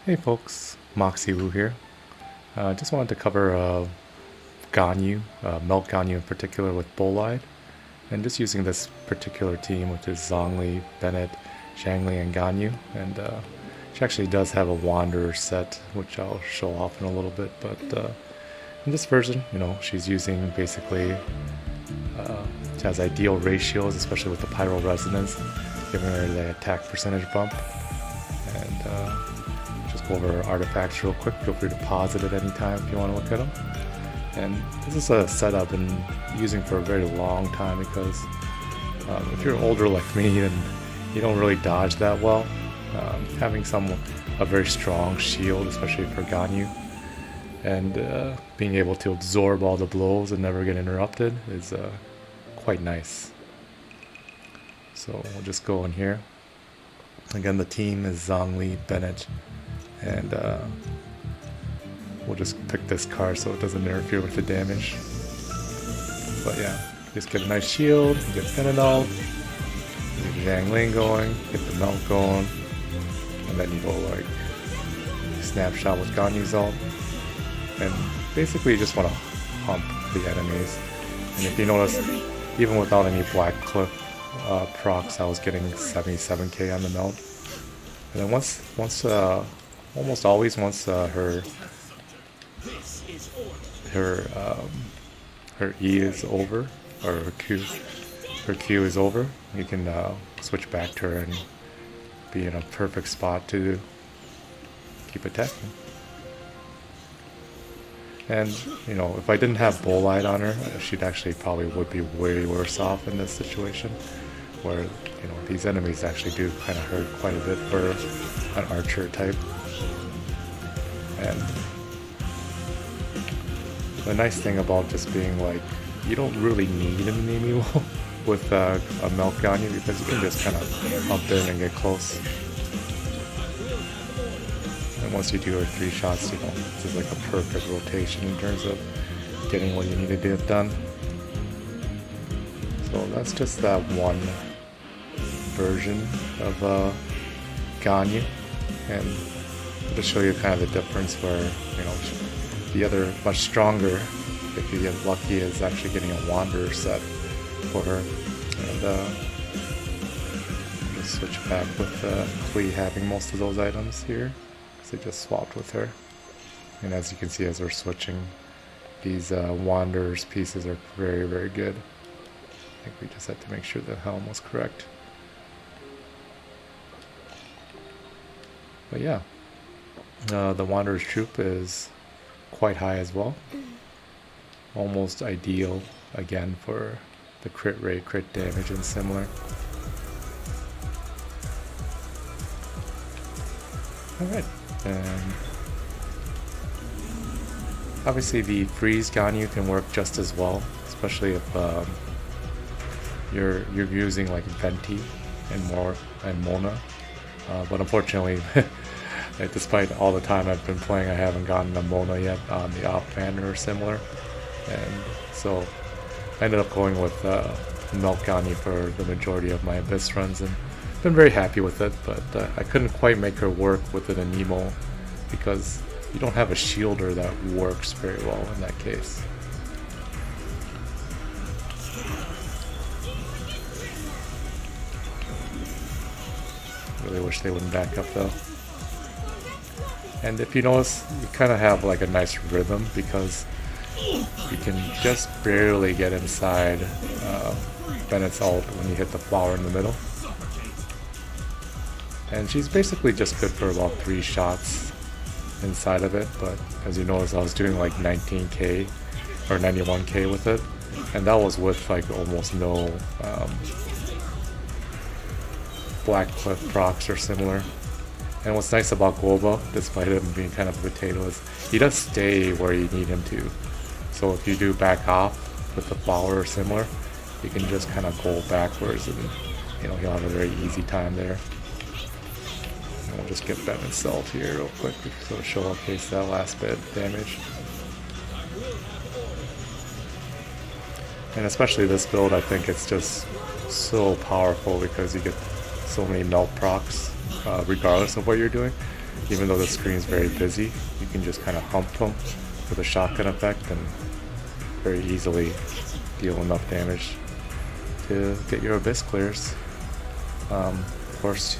Hey folks, Moxie Wu here. Just wanted to cover Ganyu, Melt Ganyu in particular with Bolide, and just using this particular team, which is Zhongli, Bennett, Zhangli, and Ganyu. And she actually does have a Wanderer set, which I'll show off in a little bit. But in this version, she's using basically, she has ideal ratios, especially with the Pyro Resonance, giving her the attack percentage bump. And just go over our artifacts real quick. Feel free to pause it at any time if you want to look at them. And this is a set I've been using for a very long time because if you're older like me, then you don't really dodge that well. Having a very strong shield, especially for Ganyu, and being able to absorb all the blows and never get interrupted is quite nice. So we'll just go in here. Again, the team is Zhongli, Bennett, and we'll just pick this card so it doesn't interfere with the damage. But yeah, just get a nice shield, get Fenanol, get Zhangling going, get the melt going, and then you go like snapshot with Ganyu's ult. And basically you just want to hump the enemies. And if you notice, even without any Black Cliff procs, I was getting 77k on the melt. And then almost always once her E is over, or her Q is over, you can switch back to her and be in a perfect spot to keep attacking. And if I didn't have Bolide on her, she'd actually probably would be way worse off in this situation, where these enemies actually do kind of hurt quite a bit for an archer type. And the nice thing about just being like, you don't really need an enemy with a Melt Ganyu, because you can just kind of up in and get close. And once you do your 3 shots, this is like a perfect rotation in terms of getting what you need to get done. So that's just that one version of Ganyu, and to show you kind of the difference where the other much stronger, if you get lucky, is actually getting a Wanderer set for her. And just switch back with Klee having most of those items here, because I just swapped with her. And as you can see, as we're switching, these Wanderer's pieces are very, very good. I think we just had to make sure the helm was correct. But yeah, the Wanderer's troop is quite high as well. Almost ideal again for the crit rate, crit damage, and similar. Alright, and obviously the freeze Ganyu can work just as well, especially if you're using like Venti and Mona. But unfortunately, despite all the time I've been playing, I haven't gotten a Mona yet on the off banner or similar. And so I ended up going with Melt Ganyu for the majority of my Abyss runs, and been very happy with it, but I couldn't quite make her work with an Anemo, because you don't have a shielder that works very well in that case. Really wish they wouldn't back up though. And if you notice, you kind of have like a nice rhythm, because you can just barely get inside Bennett's ult when you hit the flower in the middle. And she's basically just good for about 3 shots inside of it, but as you notice, I was doing like 19k or 91k with it, and that was with like almost no Black Cliff procs or similar. And what's nice about Goba, despite him being kind of a potato, is he does stay where you need him to. So if you do back off with the flower or similar, you can just kind of go backwards, and he'll have a very easy time there. And we'll just get Bennett's Celt here real quick so to showcase that last bit of damage. And especially this build, I think it's just so powerful because you get so many melt procs regardless of what you're doing. even though the screen is very busy, you can just kind of hump them with a shotgun effect and very easily deal enough damage to get your Abyss clears. Of course,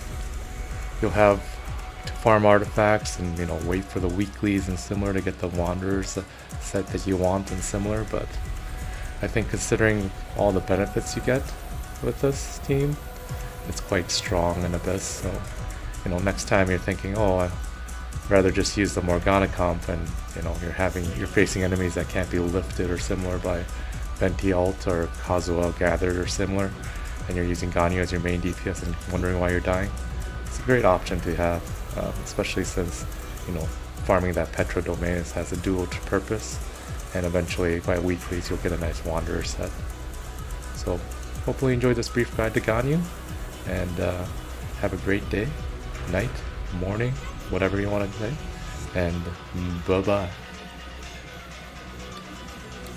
you'll have to farm artifacts and wait for the weeklies and similar to get the Wanderers set that you want and similar, but I think considering all the benefits you get with this team, it's quite strong in Abyss. So next time you're thinking, oh, I'd rather just use the Morgana comp, and you're facing enemies that can't be lifted or similar by Venti ult or Kazuha gathered or similar, and you're using Ganyu as your main DPS and wondering why you're dying. It's a great option to have, especially since farming that Petro domain has a dual purpose, and eventually by weeklies you'll get a nice Wanderer set. So hopefully you enjoyed this brief guide to Ganyu, and have a great day, night, morning, whatever you want to say, and bye bye.